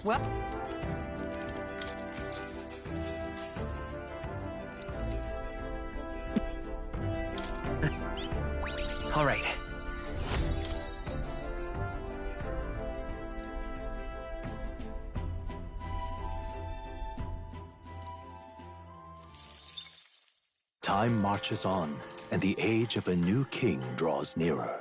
Well... All right. Time marches on, and the age of a new king draws nearer.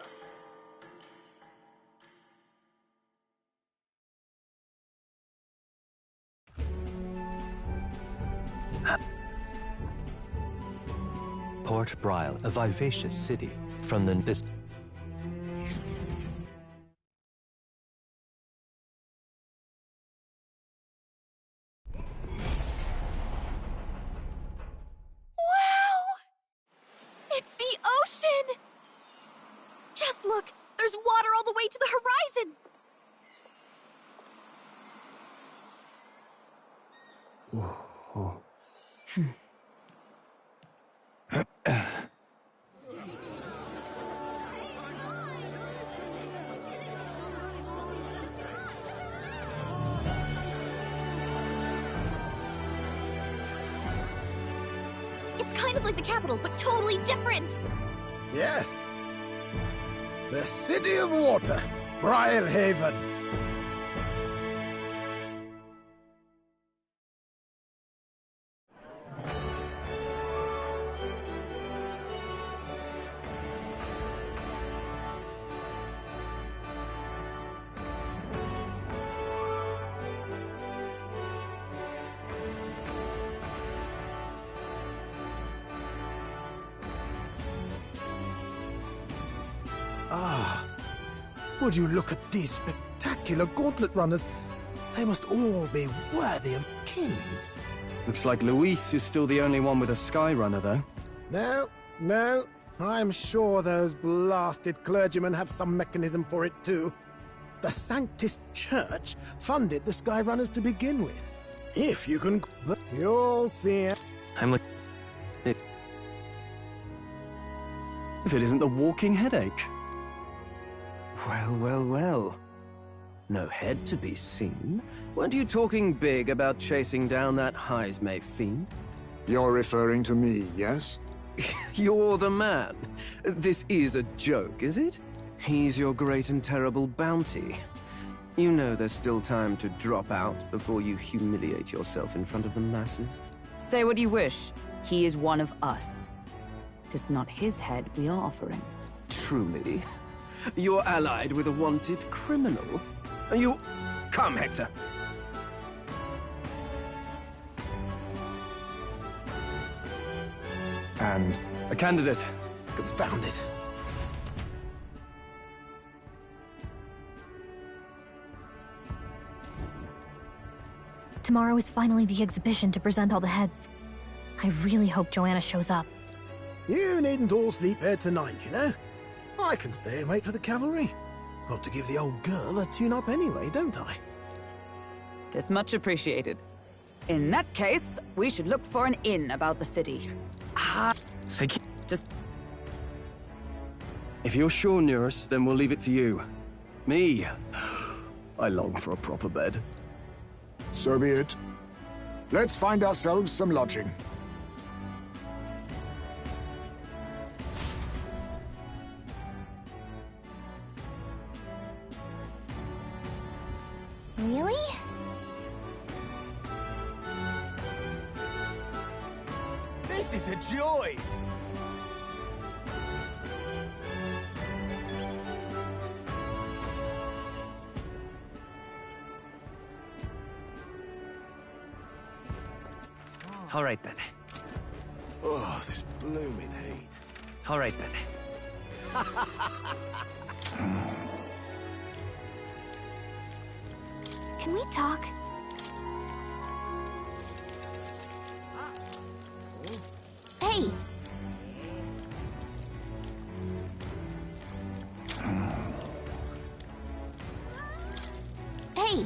Port Brial, a vivacious city. From this... It's the ocean! Just look! There's water all the way to the horizon! It's kind of like the capital, but totally different! Yes. The City of Water, Brialhaven. Ah, would you look at these spectacular gauntlet runners? They must all be worthy of kings. Looks like Luis is still the only one with a sky runner, though. No, I'm sure those blasted clergymen have some mechanism for it too. The Sanctus Church funded the Skyrunners to begin with. If you can... You'll see it. I'm like... If it isn't the walking headache. Well. No head to be seen. Weren't you talking big about chasing down that Heismay fiend? You're referring to me, yes? You're the man. This is a joke, is it? He's your great and terrible bounty. You know there's still time to drop out before you humiliate yourself in front of the masses. Say what you wish. He is one of us. Tis not his head we are offering. Truly? You're allied with a wanted criminal? You... Come, Hector. And... A candidate. Confound it. Tomorrow is finally the exhibition to present all the heads. I really hope Joanna shows up. You needn't all sleep here tonight, you know? I can stay and wait for the cavalry. Got to give the old girl a tune-up anyway, don't I? Tis much appreciated. In that case, we should look for an inn about the city. Thank you. Just... If you're sure, Nearest, then we'll leave it to you. Me? I long for a proper bed. so be it. Let's find ourselves some lodging. Really? This is a joy! All right, then. Oh, this blooming heat. All right, then. Can we talk? Hey! Hey!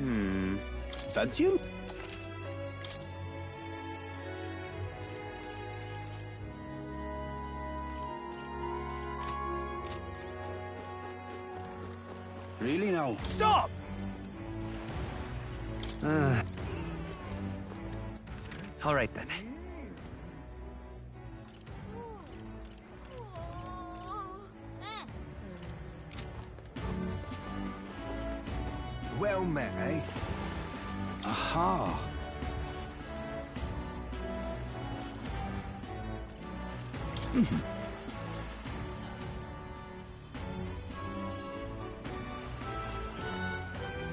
Fantazio? Really now? Stop! All right then. Well met, eh? Aha!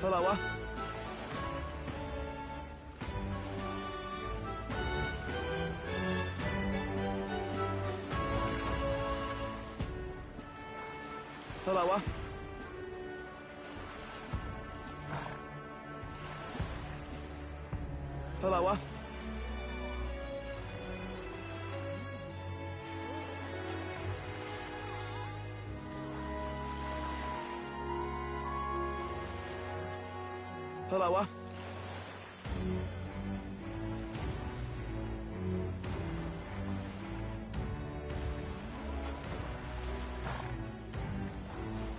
Hello. Hello. Hello. Hello.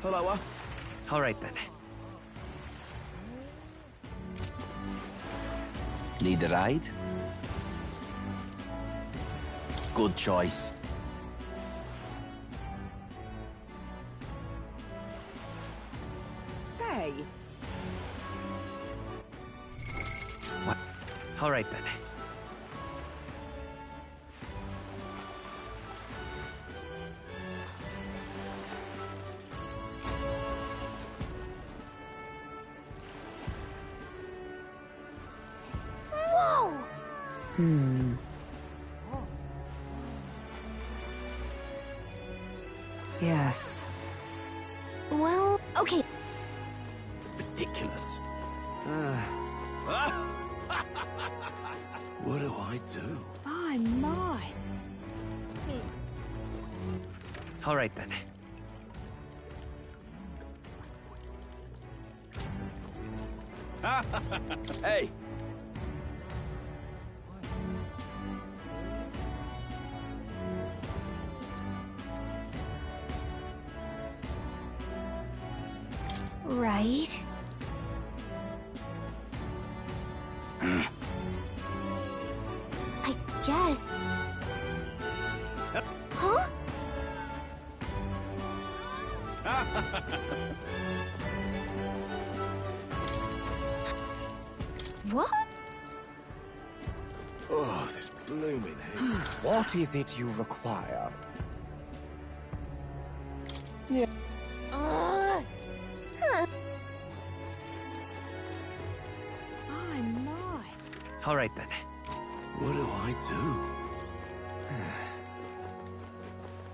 Hello. All right then. Need a ride? Good choice. Say, What? All right then. Whoa! yes. Well, okay. Ridiculous. What do I do? My, my. All right then. Hey! Right. I guess. Huh? What? Oh, this blooming heat. What is it you require? Huh. My, my. All right then. What do I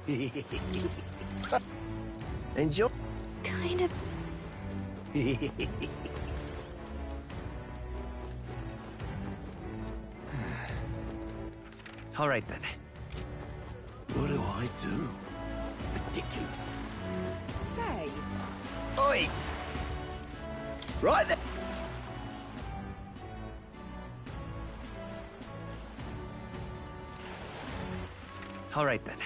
do? Enjoy. Kind of. All right then. What do I do? Ridiculous. Say, Oi! Right there! All right then.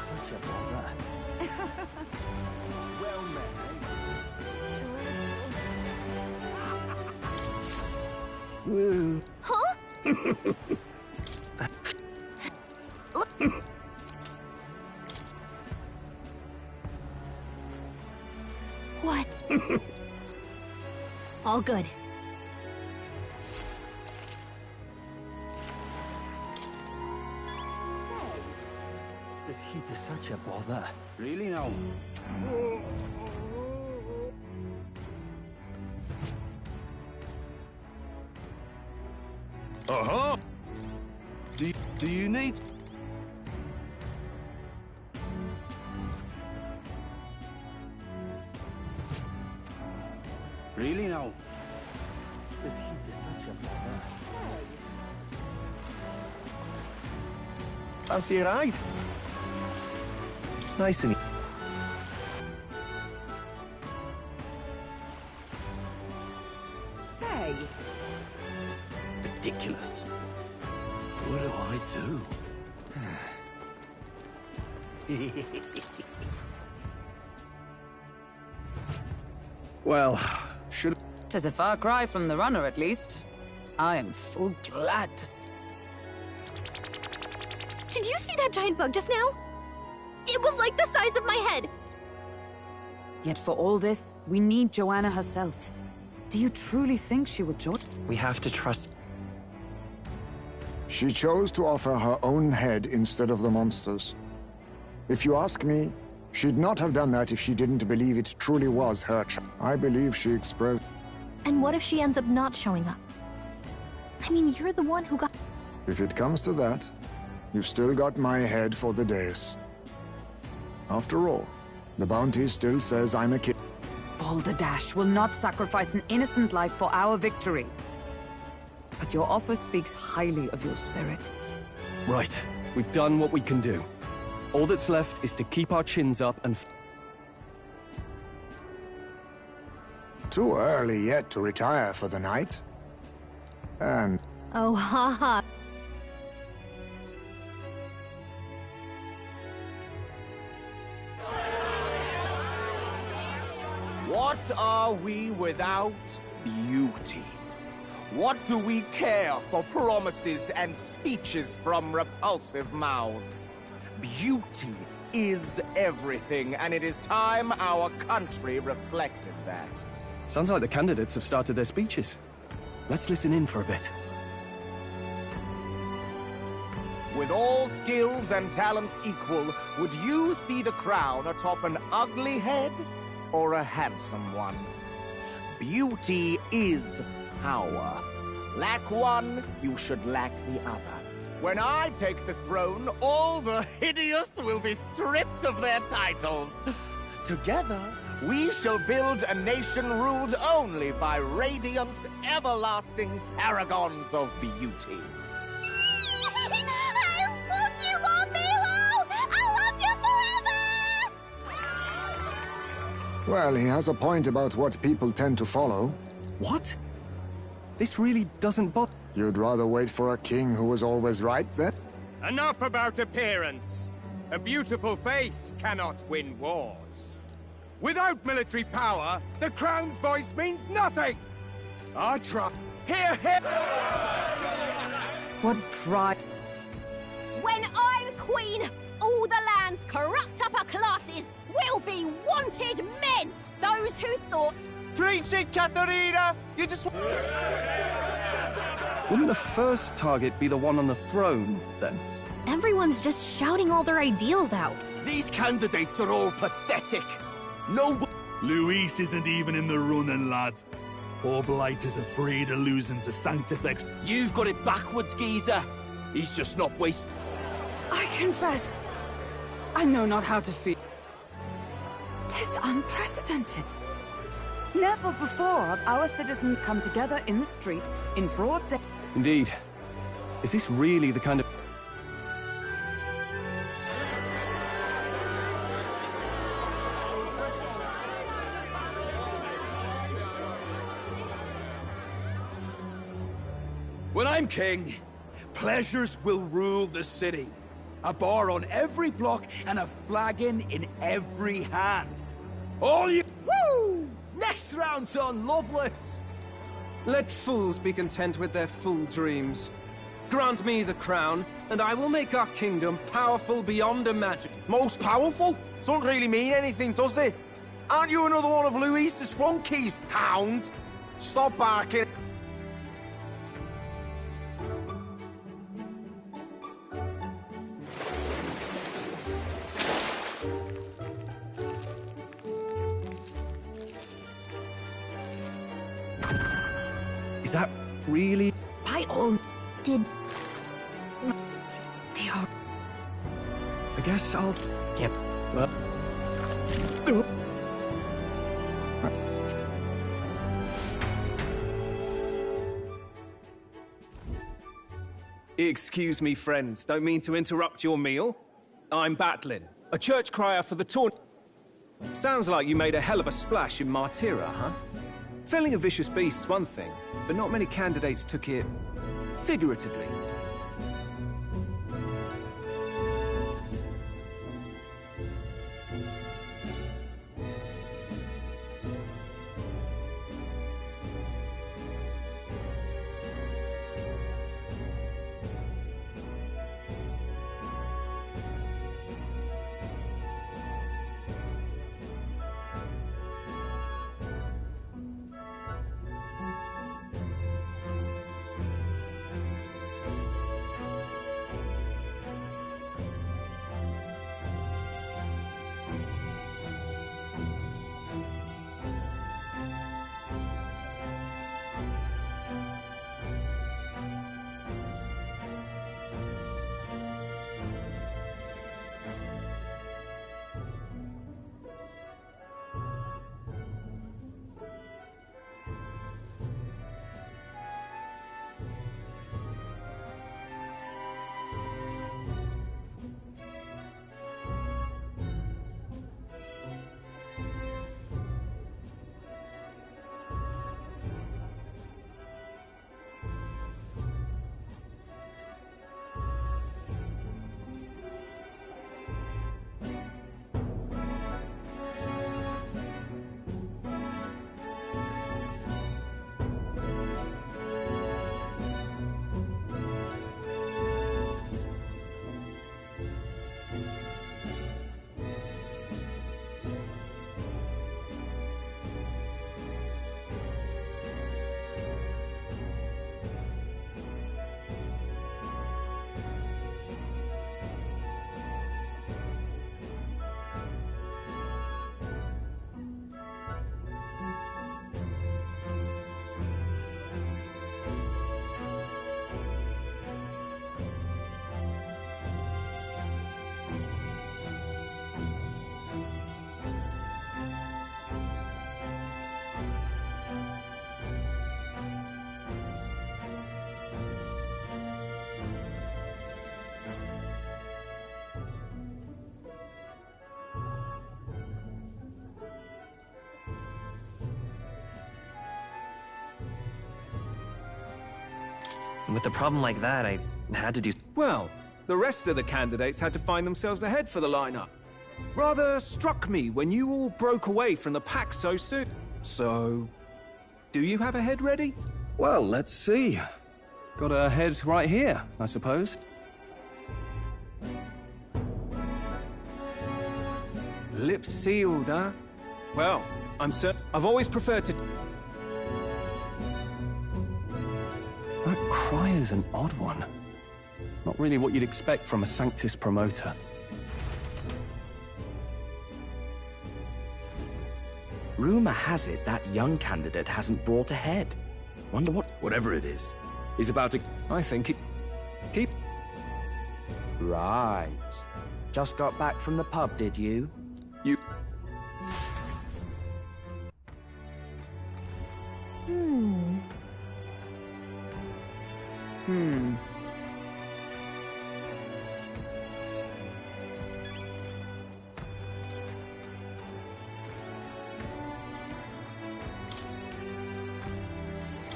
Such a bother. Well met, Huh? What? All good. This heat is such a bother. Really now? Uh-huh. Do you need... Really now? This heat is such a bother. Fancy a ride? Nice and... say? Ridiculous. What do I do? Well, should... 'Tis a far cry from the runner, at least. I am full glad to... Did you see that giant bug just now? It was like the size of my head. Yet for all this, we need Joanna herself. Do you truly think she would join? We have to trust... She chose to offer her own head instead of the monster's. If you ask me, she'd not have done that if she didn't believe it truly was her child. I believe she expressed... And what if she ends up not showing up? I mean, you're the one who got... If it comes to that, you've still got my head for the days. After all, the bounty still says I'm a kid. Balderdash will not sacrifice an innocent life for our victory. But your offer speaks highly of your spirit. Right. We've done what we can do. All that's left is to keep our chins up and... Too early yet to retire for the night. And... Oh, haha. What are we without beauty? What do we care for promises and speeches from repulsive mouths? Beauty is everything, and it is time our country reflected that. Sounds like the candidates have started their speeches. Let's listen in for a bit. With all skills and talents equal, would you see the crown atop an ugly head or a handsome one? Beauty is power. Lack one, you should lack the other. When I take the throne, all the hideous will be stripped of their titles. Together, we shall build a nation ruled only by radiant, everlasting paragons of beauty. I love you, Lord Milo! I love you forever! well, he has a point about what people tend to follow. What? This really doesn't bother... You'd rather wait for a king who was always right, then? Enough about appearance. A beautiful face cannot win wars. Without military power, the crown's voice means nothing. Our trust. Hear him! What pride... When I'm queen, all the land's corrupt upper classes will be wanted men! Those who thought... Preach it, Katharina! You just... Wouldn't the first target be the one on the throne, then? Everyone's just shouting all their ideals out. These candidates are all pathetic. No... Luis isn't even in the running, lad. Poor Blight is afraid of losing to Sanctifex. You've got it backwards, geezer. He's just not wasting... I confess, I know not how to feel. 'Tis unprecedented. Never before have our citizens come together in the street, in broad day. Indeed. Is this really the kind of... When I'm king, pleasures will rule the city. A bar on every block and a flagon in every hand. All you... Woo! Next round's on Loveless. Let fools be content with their fool dreams. Grant me the crown, and I will make our kingdom powerful beyond imagine. Most powerful? Doesn't really mean anything, does it? Aren't you another one of Luis's flunkies, hound? Stop barking. Is that really... By all... Did... I guess I'll... Yep. Well... Excuse me, friends. Don't mean to interrupt your meal. I'm Batlin, a church crier for the tournament. Sounds like you made a hell of a splash in Martira, huh? Felling a vicious beast's one thing, but not many candidates took it figuratively. With a problem like that, I had to do... Well, the rest of the candidates had to find themselves ahead for the lineup. Rather struck me when you all broke away from the pack so soon. So, do you have a head ready? Well, let's see. Got a head right here, I suppose. Lips sealed, huh? Well, I'm certain... I've always preferred to... That cry is an odd one. Not really what you'd expect from a Sanctus promoter. Rumor has it that young candidate hasn't brought a head. Wonder what... Whatever it is about to... I think it... Keep... Right. Just got back from the pub, did you? You...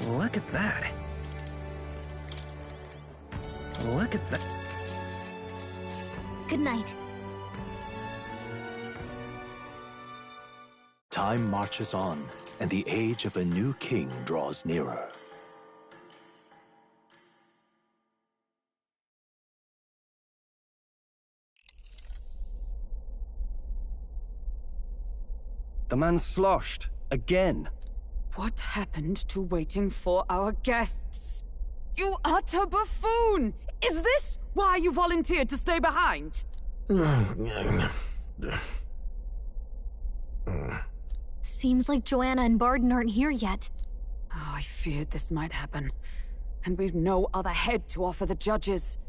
Look at that. Look at that. Good night. Time marches on, and the age of a new king draws nearer. The man's sloshed. Again. What happened to waiting for our guests? You utter buffoon! Is this why you volunteered to stay behind? Seems like Joanna and Barden aren't here yet. Oh, I feared this might happen. And we've no other head to offer the judges.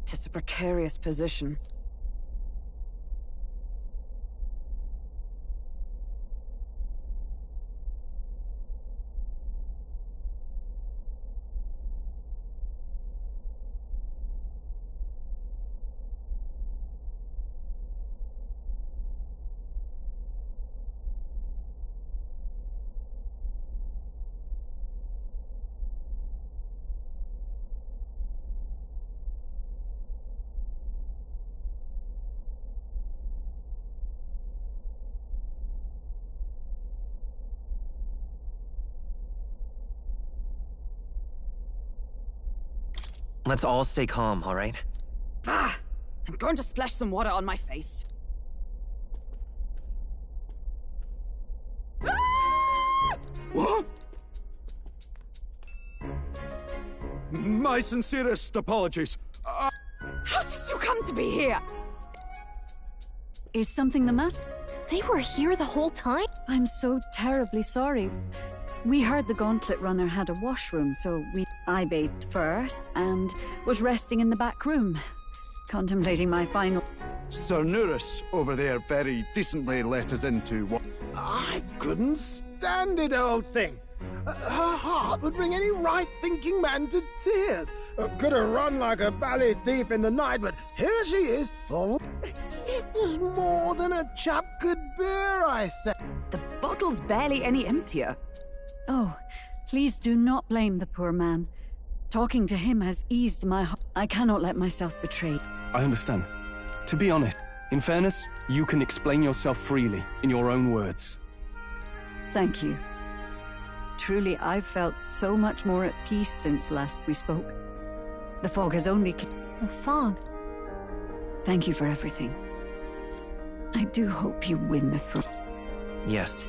'Tis a precarious position. Let's all stay calm, all right? Ah! I'm going to splash some water on my face. Ah! What? My sincerest apologies. How did you come to be here? Is something the matter? They were here the whole time? I'm so terribly sorry. We heard the Gauntlet Runner had a washroom, so I bathed first and was resting in the back room, contemplating my final... Sir Nuris over there very decently let us into what... I couldn't stand it, old thing. Her heart would bring any right-thinking man to tears. Could have run like a bally thief in the night, but here she is. Oh, it was more than a chap could bear, I said. The bottle's barely any emptier. Oh, please do not blame the poor man. Talking to him has eased my heart. I cannot let myself betray. I understand. To be honest, in fairness, you can explain yourself freely, in your own words. Thank you. Truly, I've felt so much more at peace since last we spoke. The fog has only... The fog? Thank you for everything. I do hope you win the throne. Yes.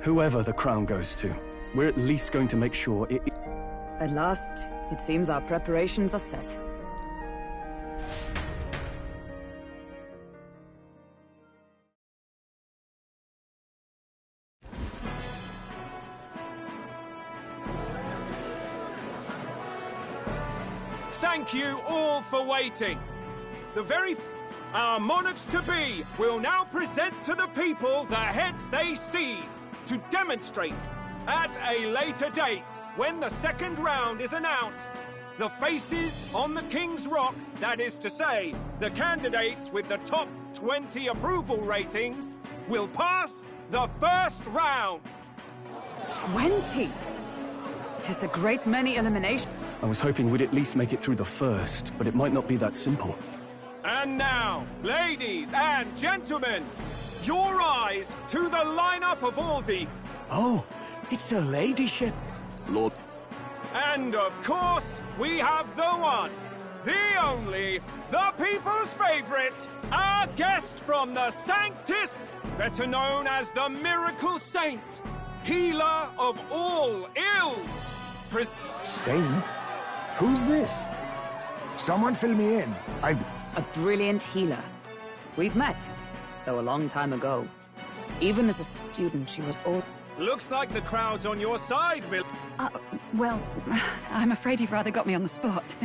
Whoever the crown goes to, we're at least going to make sure it... At last, it seems our preparations are set. Thank you all for waiting. Our monarchs-to-be will now present to the people the heads they seized to demonstrate at a later date, when the second round is announced, the faces on the King's Rock, that is to say, the candidates with the top 20 approval ratings, will pass the first round. 20? 'Tis a great many eliminations. I was hoping we'd at least make it through the first, but it might not be that simple. And now, ladies and gentlemen, your eyes to the lineup of all the... Oh, it's a ladyship. Lord. And of course, we have the one, the only, the people's favorite, our guest from the Sanctus, better known as the Miracle Saint, healer of all ills. Saint? Who's this? Someone fill me in. A brilliant healer. We've met, though a long time ago. Even as a student, she was old. Looks like the crowd's on your side, Bill. Well, I'm afraid you've rather got me on the spot.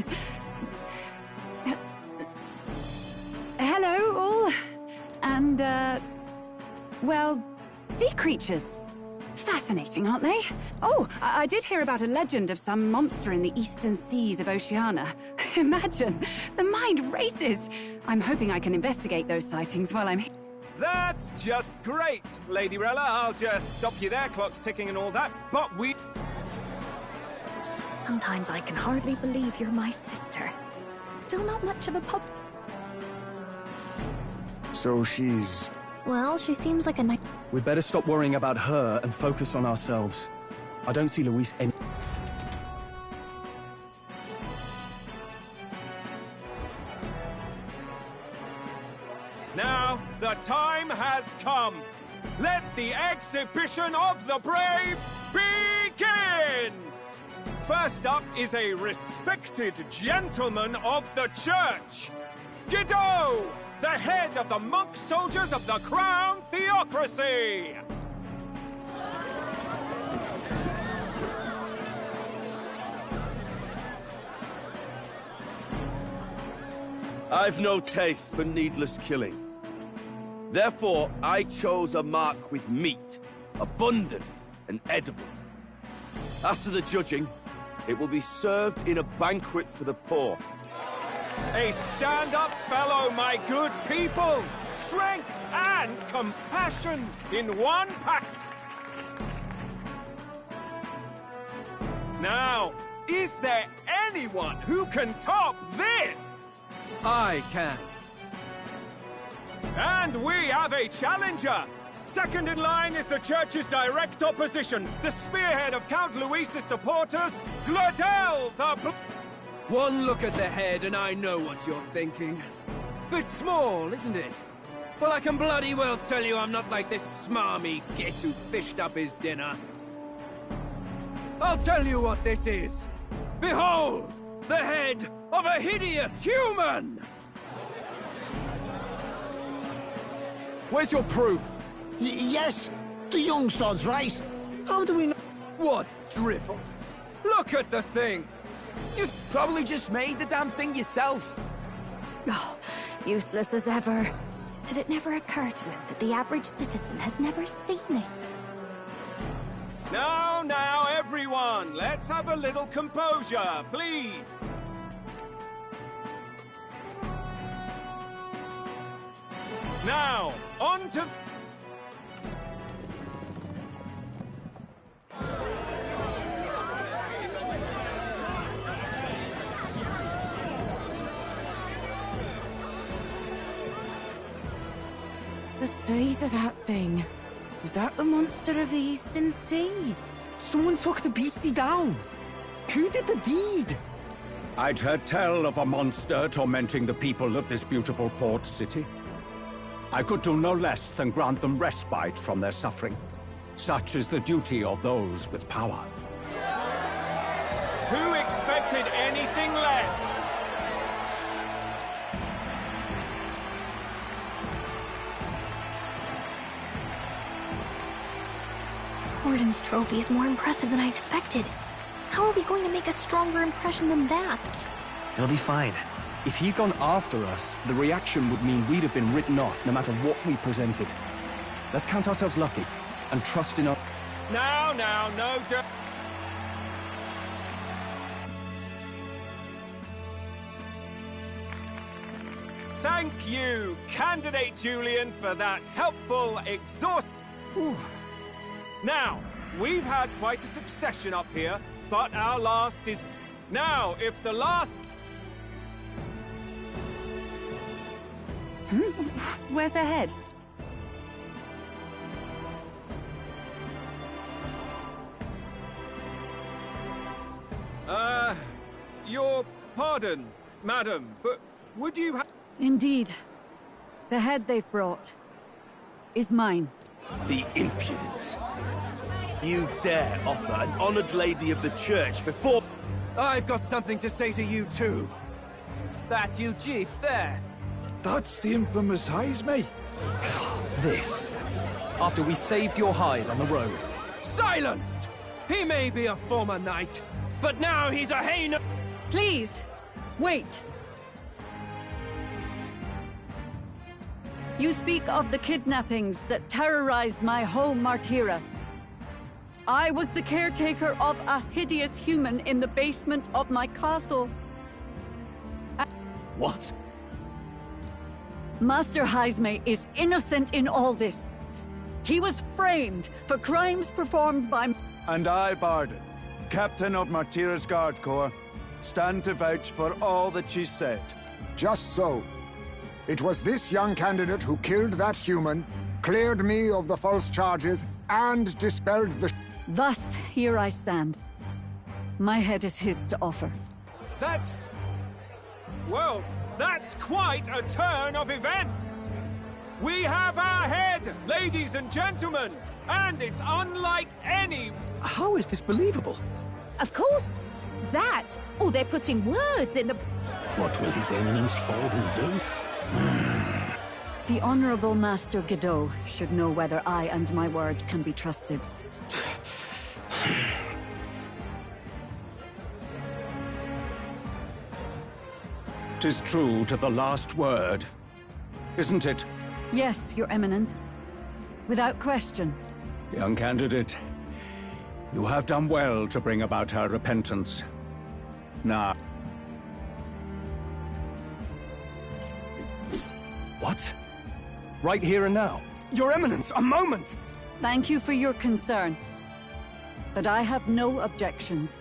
Hello, all. And, well, sea creatures. Fascinating, aren't they? Oh, I did hear about a legend of some monster in the eastern seas of Oceania. Imagine, the mind races. I'm hoping I can investigate those sightings while I'm here. That's just great, Lady Rella. I'll just stop you there, clock's ticking and all that, but we... Sometimes I can hardly believe you're my sister. Still not much of a pub. So she's... Well, she seems like a nice... We'd better stop worrying about her and focus on ourselves. I don't see Luis any... Now, the time has come. Let the exhibition of the brave begin! First up is a respected gentleman of the church. Guido, the head of the monk soldiers of the Crown Theocracy! I've no taste for needless killing. Therefore, I chose a mark with meat, abundant and edible. After the judging, it will be served in a banquet for the poor. A stand-up fellow, my good people! Strength and compassion in one pack! Now, is there anyone who can top this? I can. And we have a challenger! Second in line is the church's direct opposition, the spearhead of Count Luis's supporters, Gladel the One look at the head and I know what you're thinking. Bit small, isn't it? Well, I can bloody well tell you I'm not like this smarmy git who fished up his dinner. I'll tell you what this is. Behold, the head of a hideous human! Where's your proof? Yes, the young sod's right. How do we know? What drivel? Look at the thing! You've probably just made the damn thing yourself. Oh, useless as ever. Did it never occur to him that the average citizen has never seen it? Now, everyone, let's have a little composure, please. Now, on to... The size of that thing. Is that the monster of the Eastern Sea? Someone took the beastie down. Who did the deed? I'd heard tell of a monster tormenting the people of this beautiful port city. I could do no less than grant them respite from their suffering. Such is the duty of those with power. Who expected anything less? Gordon's trophy is more impressive than I expected. How are we going to make a stronger impression than that? It'll be fine. If he'd gone after us, the reaction would mean we'd have been written off no matter what we presented. Let's count ourselves lucky, and trust in our... Now, no, don't... Thank you, Candidate Julian, for that helpful Now, we've had quite a succession up here, but our last is... Now, if the last... Where's their head? Your pardon, madam, but would you have... Indeed. The head they've brought is mine. The impudence. You dare offer an honored lady of the church before... I've got something to say to you too. That you chief there. That's the infamous Heisme. This. After we saved your hide on the road. Silence! He may be a former knight, but now he's a hain... Please, wait. You speak of the kidnappings that terrorized my home, Martira. I was the caretaker of a hideous human in the basement of my castle. What? Master Heisme is innocent in all this. He was framed for crimes performed by... And I, Barden, captain of Martira's Guard Corps, stand to vouch for all that she said. Just so. It was this young candidate who killed that human, cleared me of the false charges, and dispelled the... Thus, here I stand. My head is his to offer. That's... Well, that's quite a turn of events! We have our head, ladies and gentlemen, and it's unlike any... How is this believable? Of course. That, or they're putting words in the... What will His Eminence Falden do? The Honorable Master Godot should know whether I and my words can be trusted. 'Tis true to the last word, isn't it? Yes, Your Eminence. Without question. Young candidate, you have done well to bring about her repentance. Now... What? Right here and now? Your Eminence, a moment! Thank you for your concern. But I have no objections.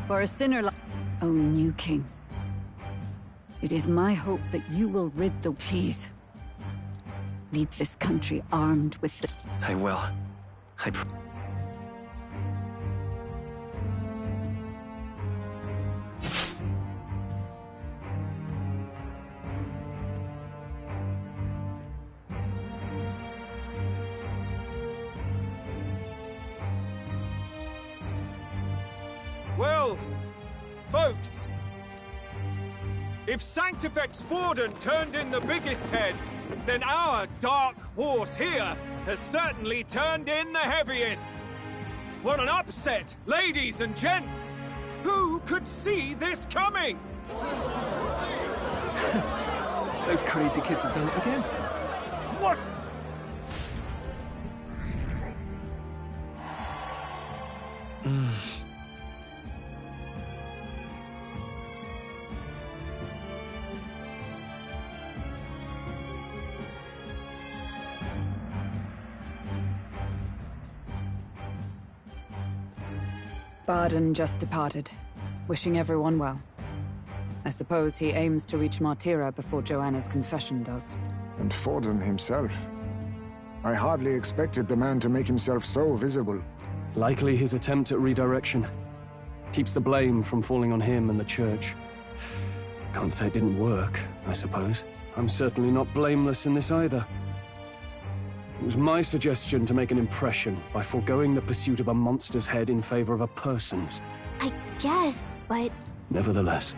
For a sinner like... Oh, new king. It is my hope that you will rid the... Please. Lead this country armed with the... I will. Well, folks, if Sanctifex Forden turned in the biggest head, then our dark horse here has certainly turned in the heaviest. What an upset, ladies and gents! Who could see this coming? Those crazy kids have done it again. What? Barden just departed, wishing everyone well. I suppose he aims to reach Martira before Joanna's confession does. And Forden himself. I hardly expected the man to make himself so visible. Likely his attempt at redirection. Keeps the blame from falling on him and the church. Can't say it didn't work, I suppose. I'm certainly not blameless in this either. It was my suggestion to make an impression by foregoing the pursuit of a monster's head in favor of a person's. I guess, but... Nevertheless,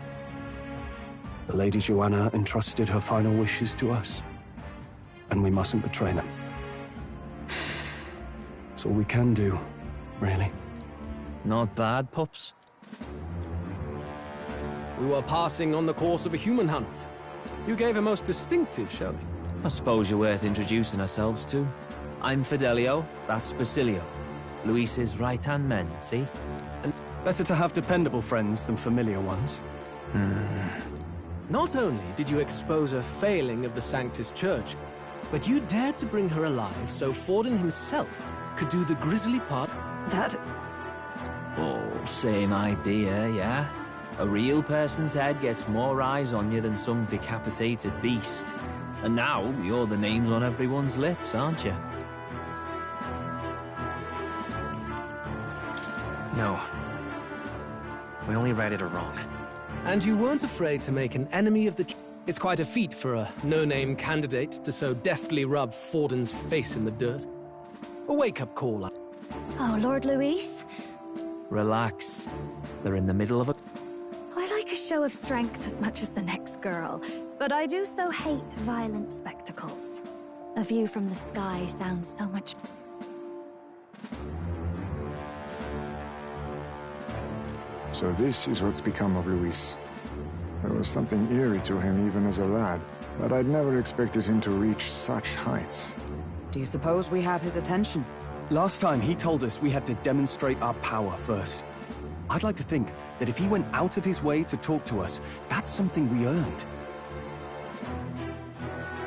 the Lady Joanna entrusted her final wishes to us, and we mustn't betray them. It's all we can do, really. Not bad, pups. We were passing on the course of a human hunt. You gave a most distinctive showing. I suppose you're worth introducing ourselves to. I'm Fidelio, that's Basilio. Luis's right-hand men, see? And better to have dependable friends than familiar ones. Not only did you expose a failing of the Sanctus Church, but you dared to bring her alive so Forden himself could do the grisly part. That... Oh, same idea, yeah? A real person's head gets more eyes on you than some decapitated beast. And now, you're the names on everyone's lips, aren't you? No. We only read it wrong. And you weren't afraid to make an enemy of the... It's quite a feat for a no-name candidate to so deftly rub Forden's face in the dirt. A wake-up call. Oh, Lord Luis? Relax. They're in the middle of a... I like a show of strength as much as the next girl, but I do so hate violent spectacles. A view from the sky sounds so much... So this is what's become of Luis. There was something eerie to him even as a lad, but I'd never expected him to reach such heights. Do you suppose we have his attention? Last time he told us we had to demonstrate our power first. I'd like to think that if he went out of his way to talk to us, that's something we earned.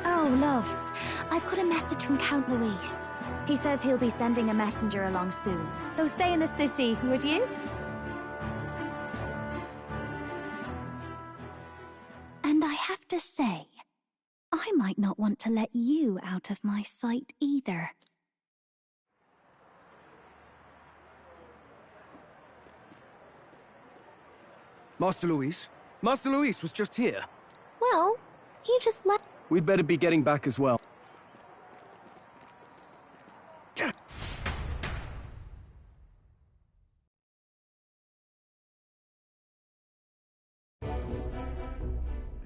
Oh, loves. I've got a message from Count Luis. He says he'll be sending a messenger along soon, so stay in the city, would you? And I have to say, I might not want to let you out of my sight either. Master Luis? Master Luis was just here. Well, he just left. We'd better be getting back as well.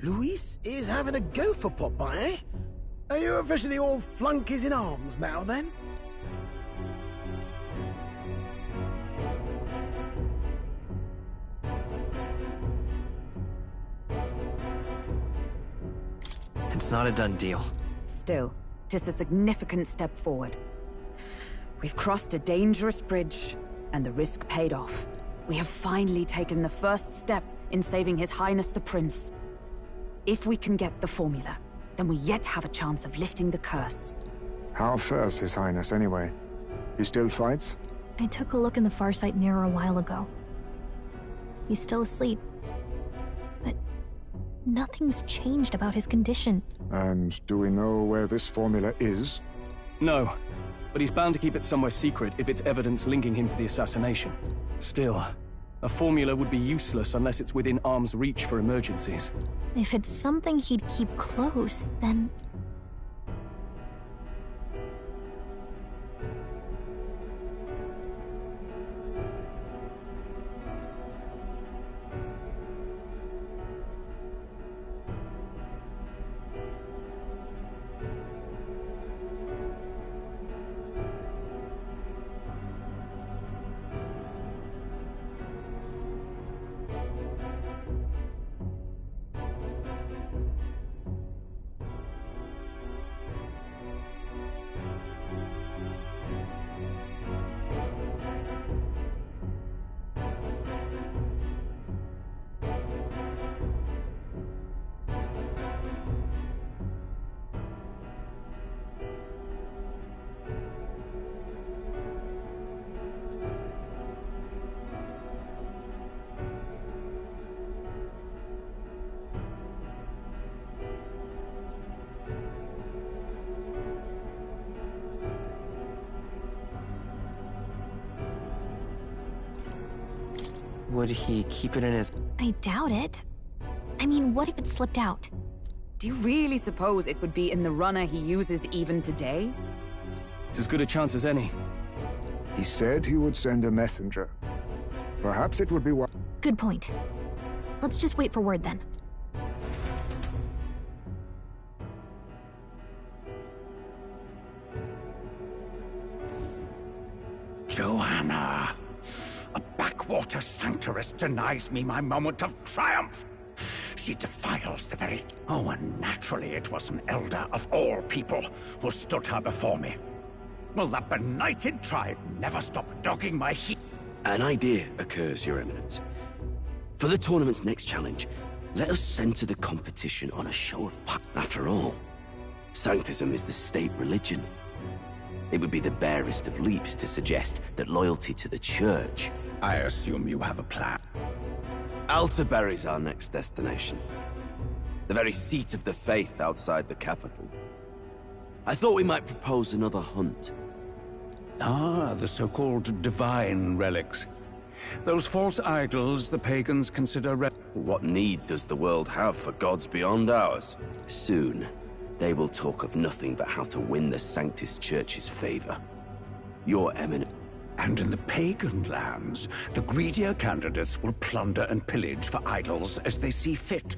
Luis is having a go for Popeye, eh? Are you officially all flunkies in arms now, then? It's not a done deal. Still, 'tis a significant step forward. We've crossed a dangerous bridge, and the risk paid off. We have finally taken the first step in saving His Highness the Prince. If we can get the formula, then we yet have a chance of lifting the curse. How fares His Highness, anyway? He still fights? I took a look in the Farsight mirror a while ago. He's still asleep. But nothing's changed about his condition. And do we know where this formula is? No, but he's bound to keep it somewhere secret if it's evidence linking him to the assassination. Still, a formula would be useless unless it's within arm's reach for emergencies. If it's something he'd keep close, then... Would he keep it in his... I doubt it. I mean, what if it slipped out? Do you really suppose it would be in the runner he uses even today? It's as good a chance as any. He said he would send a messenger. Perhaps it would be one. Good point. Let's just wait for word then. Joanna! A backwater sanctuarist denies me my moment of triumph! She defiles the very... Oh, and naturally it was an elder of all people who stood her before me. Will that benighted tribe never stop dogging my heel? An idea occurs, Your Eminence. For the tournament's next challenge, let us center the competition on a show of power. After all, Sanctism is the state religion. It would be the barest of leaps to suggest that loyalty to the Church... I assume you have a plan. Altaberry's our next destination. The very seat of the faith outside the capital. I thought we might propose another hunt. Ah, the so-called divine relics. Those false idols the pagans consider... What need does the world have for gods beyond ours? Soon, they will talk of nothing but how to win the Sanctus Church's favor. Your Eminence... And in the pagan lands, the greedier candidates will plunder and pillage for idols as they see fit.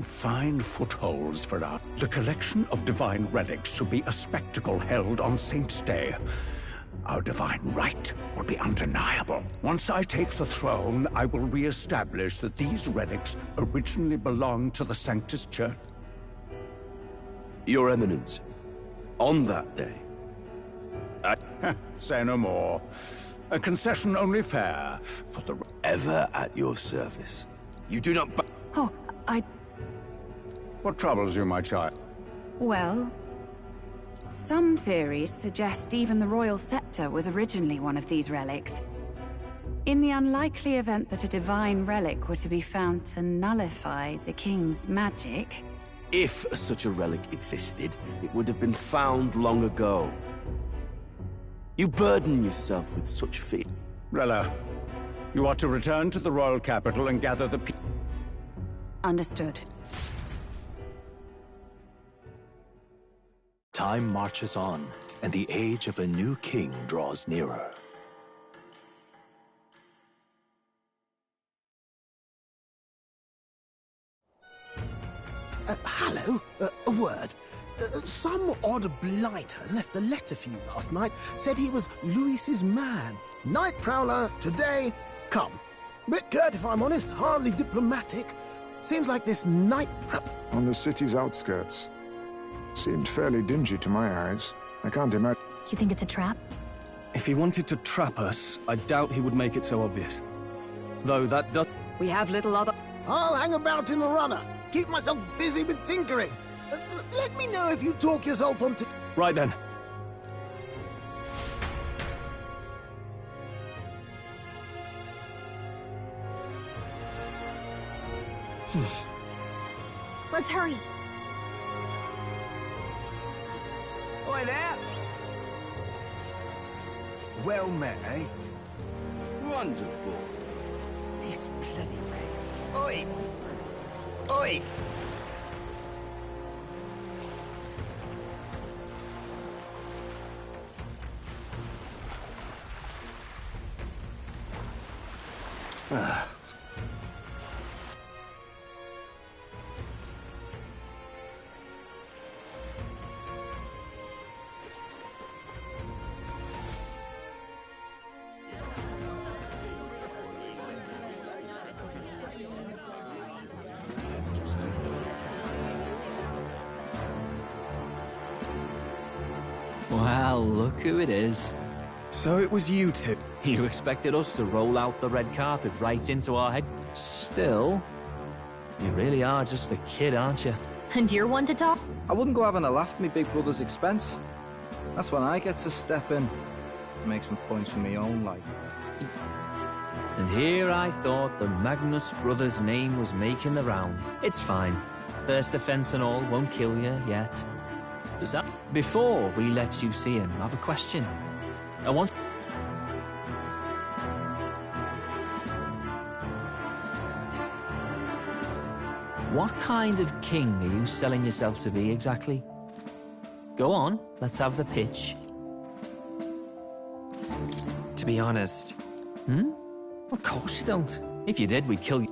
Fine footholds for us. The collection of divine relics should be a spectacle held on Saint's Day. Our divine right will be undeniable. Once I take the throne, I will re-establish that these relics originally belonged to the Sanctus Church. Your Eminence, on that day... Say no more. A concession only fair for the... Ever at your service. You do not... Oh, What troubles you, my child? Well, some theories suggest even the royal scepter was originally one of these relics. In the unlikely event that a divine relic were to be found to nullify the king's magic... If such a relic existed, it would have been found long ago. You burden yourself with such fear. Rella, you are to return to the royal capital and gather the... Understood. Time marches on, and the age of a new king draws nearer. Hello? A word. Some odd blighter left a letter for you last night. Said he was Louis's man. Night prowler, today, come. Bit curt, if I'm honest, hardly diplomatic. Seems like this night On the city's outskirts. Seemed fairly dingy to my eyes. I can't imagine... You think it's a trap? If he wanted to trap us, I doubt he would make it so obvious. Though that does... We have little other... I'll hang about in the runner. Keep myself busy with tinkering. Let me know if you talk yourself onto... Right then. Let's hurry. Oi there! Well met, eh? Wonderful. This bloody man. Oi! Oi! Well, look who it is. So it was you two. You expected us to roll out the red carpet right into our head. Still, you really are just a kid, aren't you? And you're one to talk? I wouldn't go having a laugh at me big brother's expense. That's when I get to step in. Make some points for my own life. And here I thought the Magnus brothers' name was making the round. It's fine. First offense and all won't kill you yet. Before we let you see him, I have a question. I want... What kind of king are you selling yourself to be, exactly? Go on, let's have the pitch. To be honest... Hmm? Of course you don't. If you did, we'd kill you.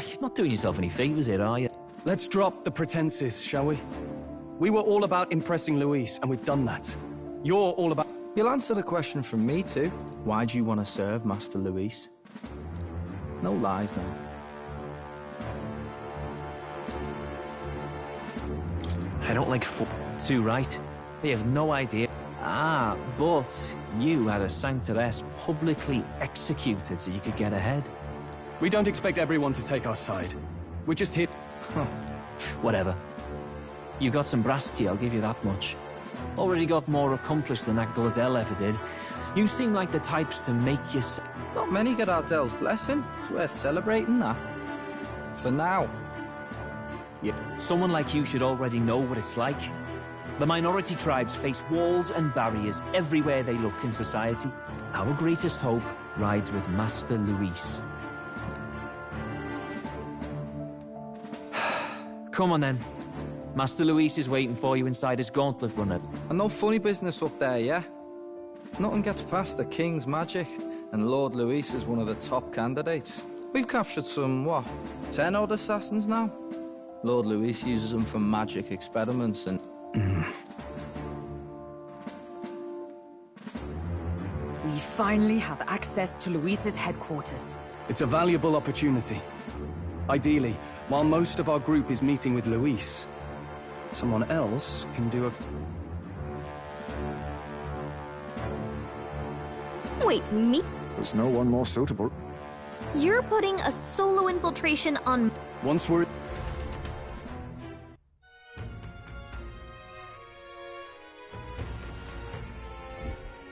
You're not doing yourself any favors here, are you? Let's drop the pretenses, shall we? We were all about impressing Luis, and we've done that. You're all about... You'll answer the question from me, too. Why do you want to serve Master Luis? No lies now. I don't like Too right. They have no idea. Ah, but you had a Sanctoress publicly executed so you could get ahead. We don't expect everyone to take our side. We're just here... Whatever. You got some brass tea, I'll give you that much. Already got more accomplished than that Gladel ever did. You seem like the types to make you... Not many get Ardel's blessing. It's worth celebrating that. For now. Yeah. Someone like you should already know what it's like. The minority tribes face walls and barriers everywhere they look in society. Our greatest hope rides with Master Luis. Come on then. Master Luis is waiting for you inside his gauntlet runner. And no funny business up there, yeah? Nothing gets past the King's magic, and Lord Luis is one of the top candidates. We've captured some, what, 10 odd assassins now? Lord Luis uses them for magic experiments and... We finally have access to Luis's headquarters. It's a valuable opportunity. Ideally, while most of our group is meeting with Luis, someone else can do a... Wait, me? There's no one more suitable. You're putting a solo infiltration on... Once we're...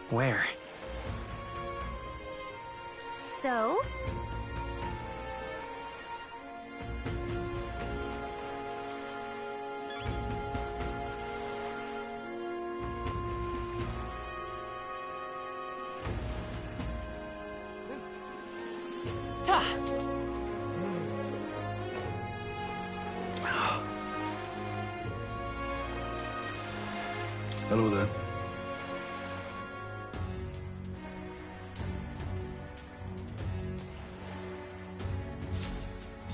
Where? So? Hello there.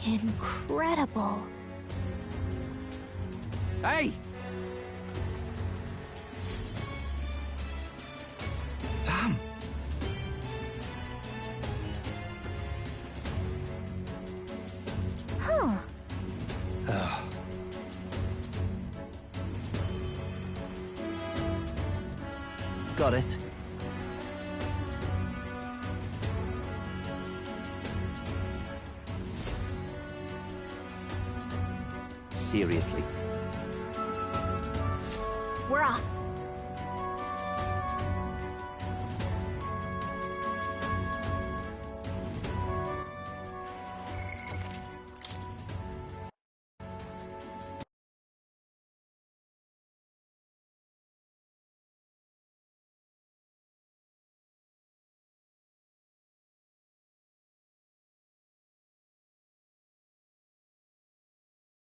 Incredible. Hey! Sam! Huh. Got it. Seriously. We're off.